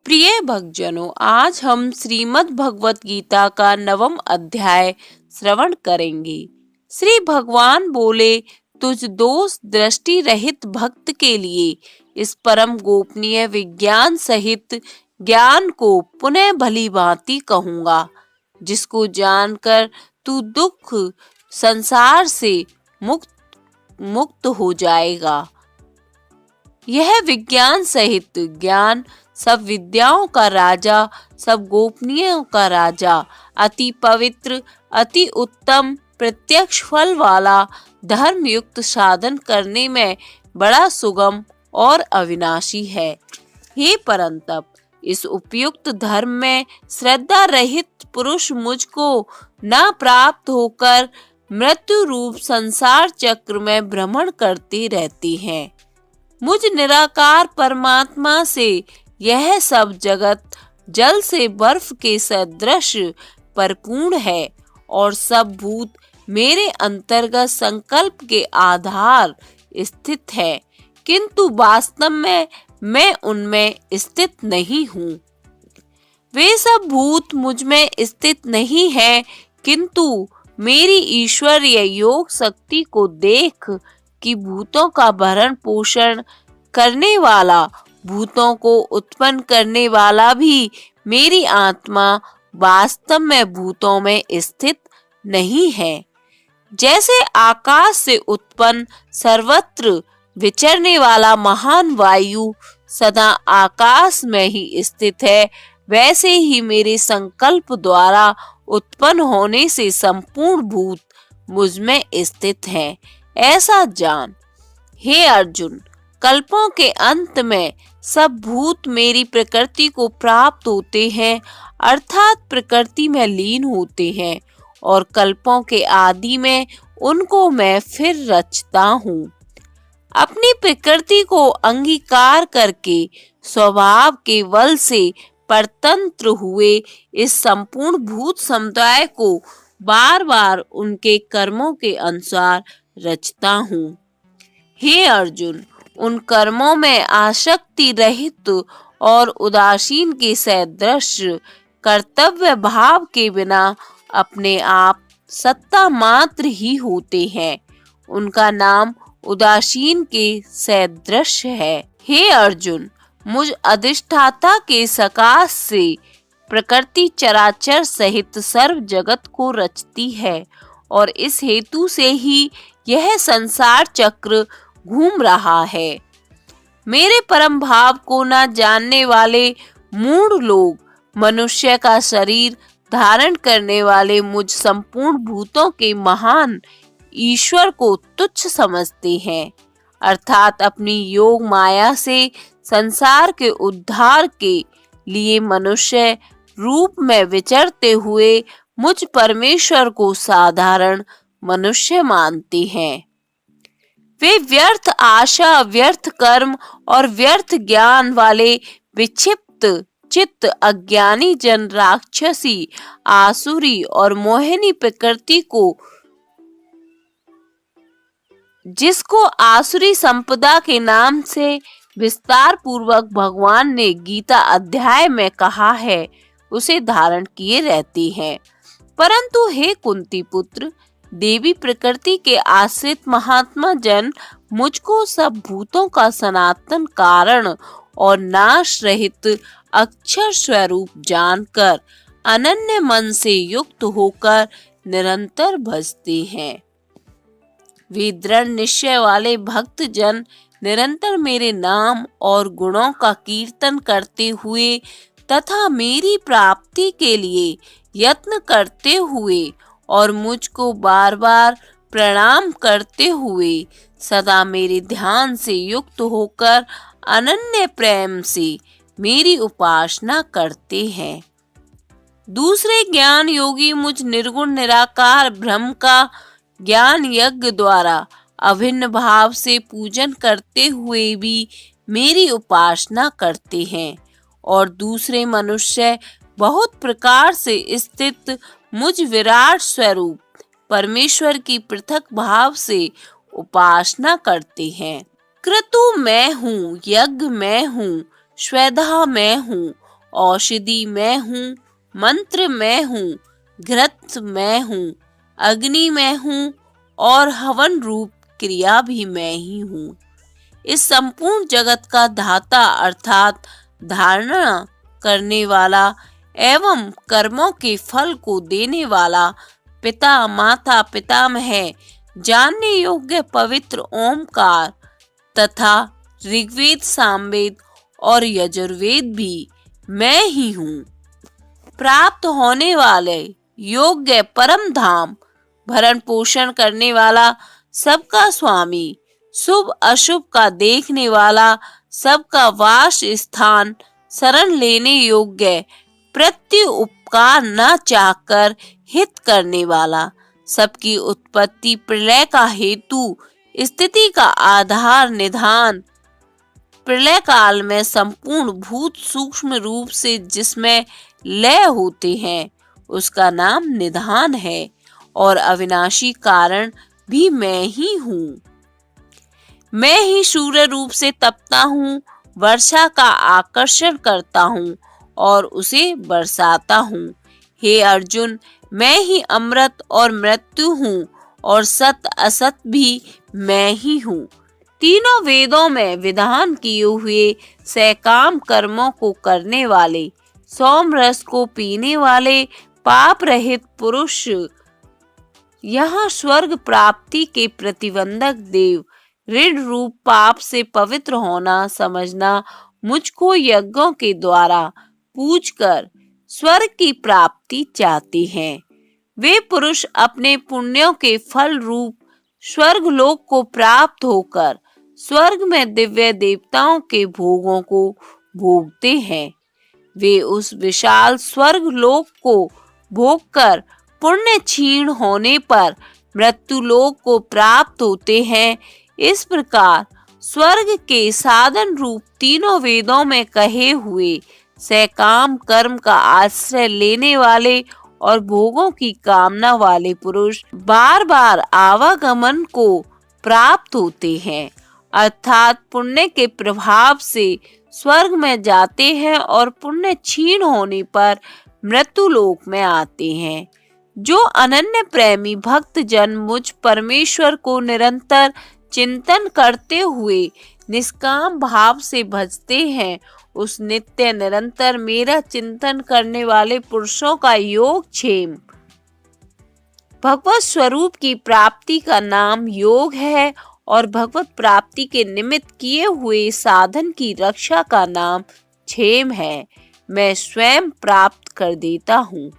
प्रिय भक्तजनों, आज हम श्रीमद् भगवत गीता का 9वां अध्याय श्रवण करेंगे। श्री भगवान बोले, तुझ दोष दृष्टि रहित भक्त के लिए इस परम गोपनीय विज्ञान सहित ज्ञान को पुनः भली भांति कहूंगा, जिसको जानकर तू दुख संसार से मुक्त मुक्त हो जाएगा। यह विज्ञान सहित ज्ञान सब विद्याओं का राजा, सब गोपनीयों का राजा, अति पवित्र, अति उत्तम, प्रत्यक्ष फल वाला, धर्म युक्त साधन करने में बड़ा सुगम और अविनाशी है। हे परंतप, इस उपयुक्त धर्म में श्रद्धा रहित पुरुष मुझको न प्राप्त होकर मृत्यु रूप संसार चक्र में भ्रमण करते रहते हैं। मुझ निराकार परमात्मा से यह सब जगत जल से बर्फ के सदृश परिपूर्ण है और सब भूत मेरे अंतर्गत संकल्प के आधार स्थित है, किंतु वास्तव में मैं उनमें स्थित नहीं हूँ। वे सब भूत मुझ में स्थित नहीं है, किंतु मेरी ईश्वरीय योग शक्ति को देख कि भूतों का भरण पोषण करने वाला, भूतों को उत्पन्न करने वाला भी मेरी आत्मा वास्तव में भूतों में स्थित नहीं है। जैसे आकाश से उत्पन्न सर्वत्र विचरने वाला महान वायु सदा आकाश में ही स्थित है, वैसे ही मेरे संकल्प द्वारा उत्पन्न होने से संपूर्ण भूत मुझ में स्थित है, ऐसा जान। हे अर्जुन, कल्पों के अंत में सब भूत मेरी प्रकृति को प्राप्त होते हैं, अर्थात प्रकृति में लीन होते हैं, और कल्पों के आदि में उनको मैं फिर रचता हूँ। अपनी प्रकृति को अंगीकार करके स्वभाव के बल से परतंत्र हुए इस संपूर्ण भूत समुदाय को बार बार उनके कर्मों के अनुसार रचता हूँ। हे अर्जुन, उन कर्मों में आसक्ति रहित और उदासीन के सदृश कर्तव्य भाव के बिना अपने आप सत्ता मात्र ही होते हैं। उनका नाम उदासीन के सदृश है। हे अर्जुन, मुझ अधिष्ठाता के सकाश से प्रकृति चराचर सहित सर्व जगत को रचती है, और इस हेतु से ही यह संसार चक्र घूम रहा है। मेरे परम भाव को न जानने वाले मूढ़ लोग मनुष्य का शरीर धारण करने वाले मुझ संपूर्ण भूतों के महान ईश्वर को तुच्छ समझते हैं, अर्थात अपनी योग माया से संसार के उद्धार के लिए मनुष्य रूप में विचरते हुए मुझ परमेश्वर को साधारण मनुष्य मानते हैं। वे व्यर्थ आशा, व्यर्थ कर्म और व्यर्थ ज्ञान वाले विक्षिप्त चित्त अज्ञानी जन राक्षसी, आसुरी और मोहिनी प्रकृति को, जिसको आसुरी संपदा के नाम से विस्तार पूर्वक भगवान ने गीता अध्याय में कहा है, उसे धारण किए रहती हैं। परंतु हे कुंती पुत्र, देवी प्रकृति के आश्रित महात्मा जन मुझको सब भूतों का सनातन कारण और नाश रहित अक्षर स्वरूप जानकर अनन्य मन से युक्त होकर निरंतर भजते हैं। वे दृढ़ निश्चय वाले भक्त जन निरंतर मेरे नाम और गुणों का कीर्तन करते हुए तथा मेरी प्राप्ति के लिए यत्न करते हुए और मुझको बार बार प्रणाम करते हुए सदा मेरे ध्यान से युक्त होकर अनन्य प्रेम से मेरी उपासना करते हैं। दूसरे ज्ञान योगी मुझ निर्गुण निराकार ब्रह्म का ज्ञान यज्ञ द्वारा अभिन्न भाव से पूजन करते हुए भी मेरी उपासना करते हैं, और दूसरे मनुष्य बहुत प्रकार से स्थित मुझ विराट स्वरूप परमेश्वर की पृथक भाव से उपासना करते हैं। क्रतु मैं हूँ, यज्ञ मैं हूँ, श्वेधा मैं हूँ औषधि मैं हूँ, मंत्र मैं हूँ, घृत मैं हूँ, अग्नि मैं हूँ और हवन रूप क्रिया भी मैं ही हूँ। इस संपूर्ण जगत का धाता अर्थात धारणा करने वाला एवं कर्मों के फल को देने वाला पिता माता पितामह जानने योग्य पवित्र ओमकार तथा ऋग्वेद सामवेद और यजुर्वेद भी मैं ही हूँ। प्राप्त होने वाले योग्य परम धाम भरण पोषण करने वाला सबका स्वामी शुभ अशुभ का देखने वाला सबका वास स्थान शरण लेने योग्य प्रति उपकार न चाहकर हित करने वाला सबकी उत्पत्ति प्रलय का हेतु स्थिति का आधार निधान प्रलय काल में संपूर्ण भूत सूक्ष्म रूप से जिसमें लय होते हैं उसका नाम निधान है और अविनाशी कारण भी मैं ही हूँ। मैं ही सूर्य रूप से तपता हूँ, वर्षा का आकर्षण करता हूँ और उसे बरसाता हूँ। हे अर्जुन, मैं ही अमृत और मृत्यु हूँ और सत असत भी मैं ही हूँ। तीनों वेदों में विधान किए हुए सकाम कर्मों को करने वाले, सोम रस को पीने वाले पाप रहित पुरुष यहाँ स्वर्ग प्राप्ति के प्रतिबंधक देव ऋण रूप पाप से पवित्र होना समझना मुझको यज्ञों के द्वारा पूजकर स्वर्ग की प्राप्ति चाहते हैं। वे पुरुष अपने पुण्यों के फल रूप स्वर्ग लोक को प्राप्त होकर स्वर्ग में दिव्य देवताओं के भोगों को भोगते हैं। वे उस विशाल स्वर्ग लोक को भोगकर पुण्य क्षीण होने पर मृत्यु लोक को प्राप्त होते हैं। इस प्रकार स्वर्ग के साधन रूप तीनों वेदों में कहे हुए सकाम कर्म का आश्रय लेने वाले और भोगों की कामना वाले पुरुष बार बार आवागमन को प्राप्त होते हैं, अर्थात पुण्य के प्रभाव से स्वर्ग में जाते हैं और पुण्य क्षीण होने पर मृत्यु लोक में आते हैं। जो अनन्य प्रेमी भक्त जन मुझ परमेश्वर को निरंतर चिंतन करते हुए निष्काम भाव से भजते हैं, उस नित्य निरंतर मेरा चिंतन करने वाले पुरुषों का योग क्षेम भगवत स्वरूप की प्राप्ति का नाम योग है और भगवत प्राप्ति के निमित्त किए हुए साधन की रक्षा का नाम क्षेम है। मैं स्वयं प्राप्त कर देता हूँ।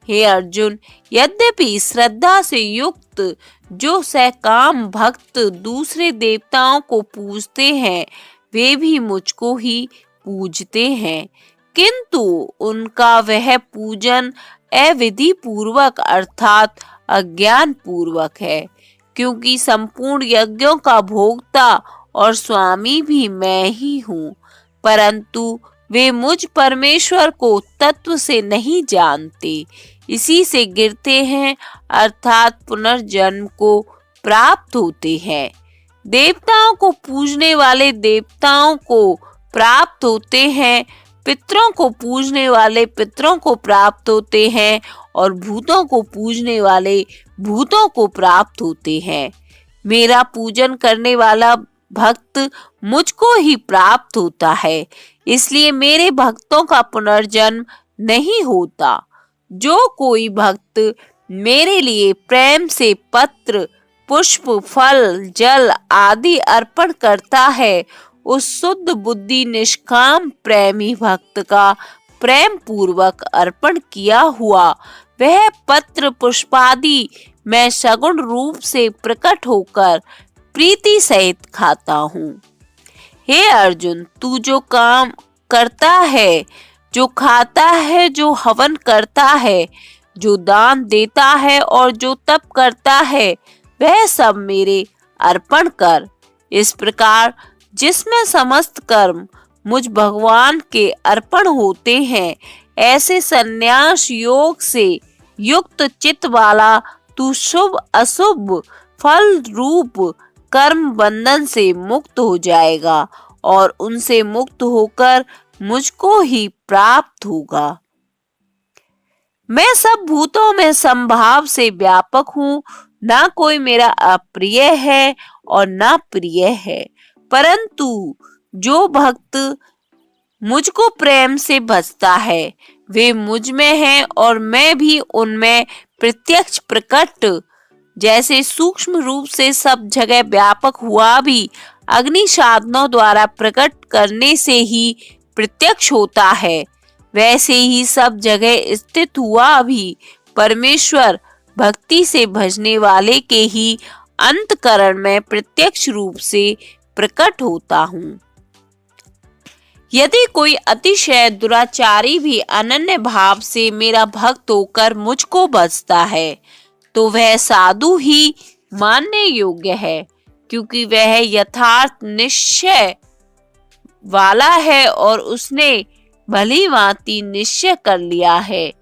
हे अर्जुन, यद्यपि श्रद्धा से युक्त जो सकाम भक्त दूसरे देवताओं को पूजते हैं वे भी मुझको ही पूजते हैं, किंतु उनका वह पूजन अविधि पूर्वक अर्थात अज्ञान पूर्वक है, क्योंकि संपूर्ण यज्ञों का भोक्ता और स्वामी भी मैं ही हूँ, परंतु वे मुझ परमेश्वर को तत्व से नहीं जानते, इसी से गिरते हैं अर्थात पुनर्जन्म को प्राप्त होते हैं। देवताओं को पूजने वाले देवताओं को प्राप्त होते हैं, पितरों को पूजने वाले पितरों को प्राप्त होते हैं और भूतों को पूजने वाले भूतों को प्राप्त होते हैं। मेरा पूजन करने वाला भक्त मुझको ही प्राप्त होता है, इसलिए मेरे भक्तों का पुनर्जन्म नहीं होता। जो कोई भक्त मेरे लिए प्रेम से पत्र पुष्प फल जल आदि अर्पण करता है, उस शुद्ध बुद्धि निष्काम प्रेमी भक्त का प्रेम पूर्वक अर्पण किया हुआ वह पत्र पुष्पादि मैं सगुण रूप से प्रकट होकर प्रीति सहित खाता हूँ। हे अर्जुन, तू जो काम करता है, जो खाता है, जो हवन करता है, जो दान देता है और जो तप करता है, वह सब मेरे अर्पण कर। इस प्रकार जिसमें समस्त कर्म मुझ भगवान के अर्पण होते हैं, ऐसे संन्यास योग से युक्त चित्त वाला तू शुभ अशुभ फल रूप कर्म बंधन से मुक्त हो जाएगा और उनसे मुक्त होकर मुझको ही प्राप्त होगा। मैं सब भूतों में संभाव से व्यापक हूँ, ना कोई मेरा अप्रिय है और ना प्रिय है, परंतु जो भक्त मुझको प्रेम से भजता है वे मुझ में है और मैं भी उनमें प्रत्यक्ष प्रकट। जैसे सूक्ष्म रूप से सब जगह व्यापक हुआ भी अग्नि साधनों द्वारा प्रकट करने से ही प्रत्यक्ष होता है, वैसे ही सब जगह स्थित हुआ भी परमेश्वर भक्ति से भजने वाले के ही अंतकरण में प्रत्यक्ष रूप से प्रकट होता हूँ। यदि कोई अतिशय दुराचारी भी अनन्य भाव से मेरा भक्त होकर मुझको भजता है तो वह साधु ही मानने योग्य है, क्योंकि वह यथार्थ निश्चय वाला है और उसने भली भांति निश्चय कर लिया है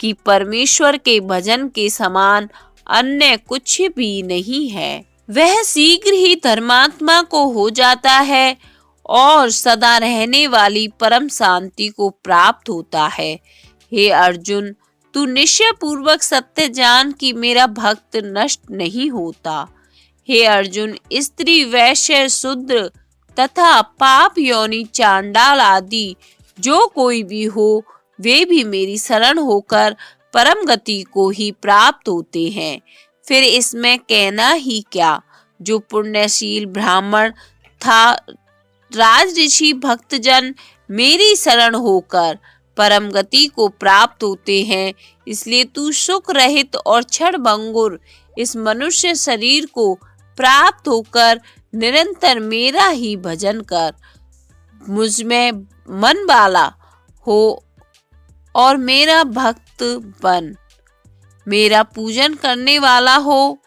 कि परमेश्वर के भजन के समान अन्य कुछ भी नहीं है। वह शीघ्र ही धर्मात्मा को हो जाता है और सदा रहने वाली परम शांति को प्राप्त होता है। हे अर्जुन, तू निश्चय पूर्वक सत्य जान कि मेरा भक्त नष्ट नहीं होता। हे अर्जुन, स्त्री वैश्य शूद्र तथा पाप योनि चांडाल आदि जो कोई भी हो वे भी मेरी शरण होकर परम गति को ही प्राप्त होते हैं। फिर इसमें कहना ही क्या, जो पुण्यशील ब्राह्मण था राज ऋषि भक्तजन मेरी शरण होकर परम गति को प्राप्त होते हैं। इसलिए तू सुख रहित और क्षण भंगुर इस मनुष्य शरीर को प्राप्त होकर निरंतर मेरा ही भजन कर, मुझ में मन वाला हो और मेरा भक्त बन। मेरा पूजन करने वाला हो,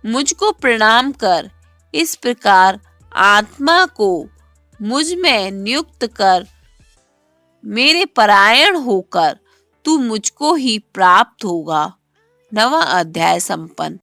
मुझको प्रणाम कर। इस प्रकार आत्मा को मुझ में नियुक्त कर मेरे परायण होकर तू मुझको ही प्राप्त होगा। 9वां अध्याय संपन्न।